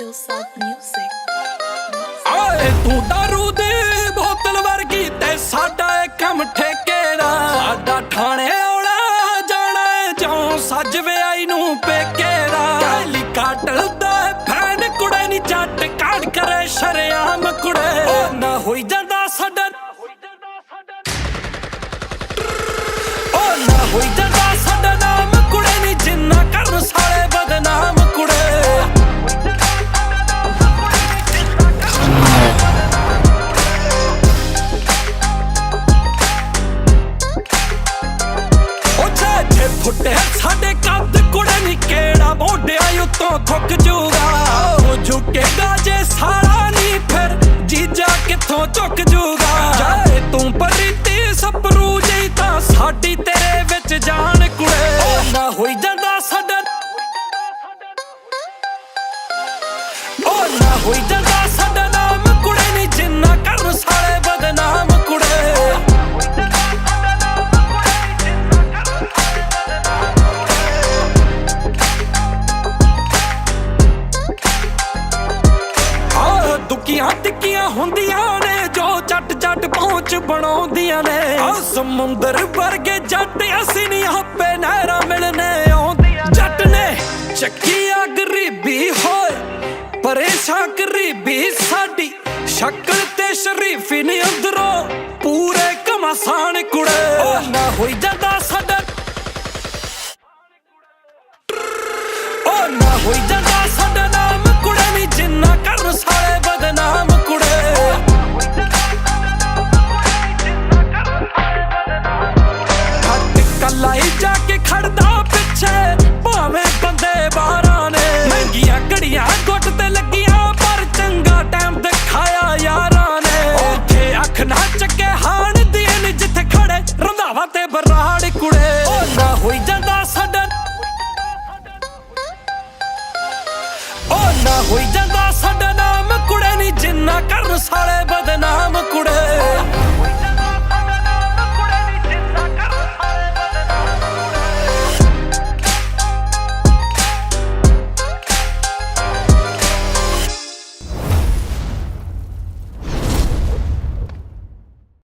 Hillside Music. ਆਏ ਤੂੰ दारू ਦੀ ਬੋਤਲ ਵਰਗੀ ਤੇ ਸਾਡਾ ਇਹ ਕੰਮ ਠੇਕੇ ਦਾ। ਸਾਡਾ ਠਾਣੇ ਆਉਣਾ ਜਾਣਾ ਜਿਉਂ ਸੱਜ ਵਿਆਹੀ ਨੂੰ ਪੇਕੇ ਦਾ। ਗਾਲੀ ਕਾਟਲ ਦਾ ਫੈਨ ਕੁੜੇ ਨੀ ਜੱਟ ਕਾੜ ਕਰੇ ਸ਼ਰਿਆਮ ਕੁੜੇ। ਨਾ ਹੋਈ ਜਾਂਦਾ ਸਾਡਾ ਨਾ ਹੋਈ ਜਾਂਦਾ ਸਾਡਾ ਨਾਮ ਕੁੜੇ ਨੀ ਜਿੰਨਾ ਕਰਨ ਸਾਲੇ ਬਦਨਾਮ ਕੁੜੇ। ਫੁੱਟੇ ਸਾਡੇ ਕੱਦ ਕੁੜੇ ਨੀ ਕਿਹੜਾ ਮੋਢਿਆਂ ਉੱਤੋਂ ਥੁੱਕ ਜੂਗਾ। ਹੋ ਝੁਕੇਗਾ ਜੇ ਸਾਲਾ ਨੀ ਫਿਰ ਜੀਜਾ ਕਿੱਥੋਂ ਝੁਕ ਜੂਗਾ। ਜਾਏ ਤੂੰ ਪਰੀਤੀ ਸਪਰੂ ਜਿਹੀ ਤਾਂ ਸਾਡੀ ਤੇਰੇ ਵਿੱਚ ਜਾਨ ਕੁੜੇ। ਨਾ ਹੋਈ ਜਾਂਦਾ ਸਾਡਾ ਨਾ ਹੋਈ ਜਾਂਦਾ ਸਾਡਾ ਨਾਮ ਕੁੜੇ ਨੀ ਜਿੰਨਾ ਕਰਨ ਸਾਲੇ ਬਦਨਾਮ ਕੁੜੇ। ਦੁੱਕੀਆਂ ਟਿੱਕੀਆਂ ਹੁੰਦੀਆਂ ਨੇ ਜੋ ਜੱਟ ਜੱਟ ਪਹੁੰਚ ਬਣਾਉਂਦੀਆਂ ਨੇ। ਸਮੁੰਦਰ ਵਰਗੇ ਜੱਟ ਅਸੀਂ ਨਹੀਂ ਆਪੇ ਨਹਿਰਾਂ ਮਿਲਨੇ ਆਉਂਦੀਆਂ। ਜੱਟ ਨੇ ਚੱਕੀ ਆ ਗਰੀਬੀ ਹੋਏ ਪਰੇਸ਼ਾਨ ਗਰੀਬੀ ਸਾਡੀ ਸ਼ਕਲ ਤੇ ਸ਼ਰੀਫੀ ਨੀ ਅੰਦਰੋਂ ਪੂਰੇ ਘਮਾਸਾਨ ਕੁੜੇ। ਨਾ ਹੋਈ ਜਾਂਦਾ ਸਾਡਾ ਨਾ ਹੋਈ ਜਾਂਦਾ ਸਾਡਾ ਨਾਮ ਕੁੜੇ ਨੀ ਜਿੰਨਾ ਕਰਨ ਸਾਲੇ ਬਦਨਾਮ ਕੁੜੇ। ਹੱਟ ਕੱਲਾ ਹੀ ਜਾ ਕੇ ਖੜਦਾ ਪਿੱਛੇ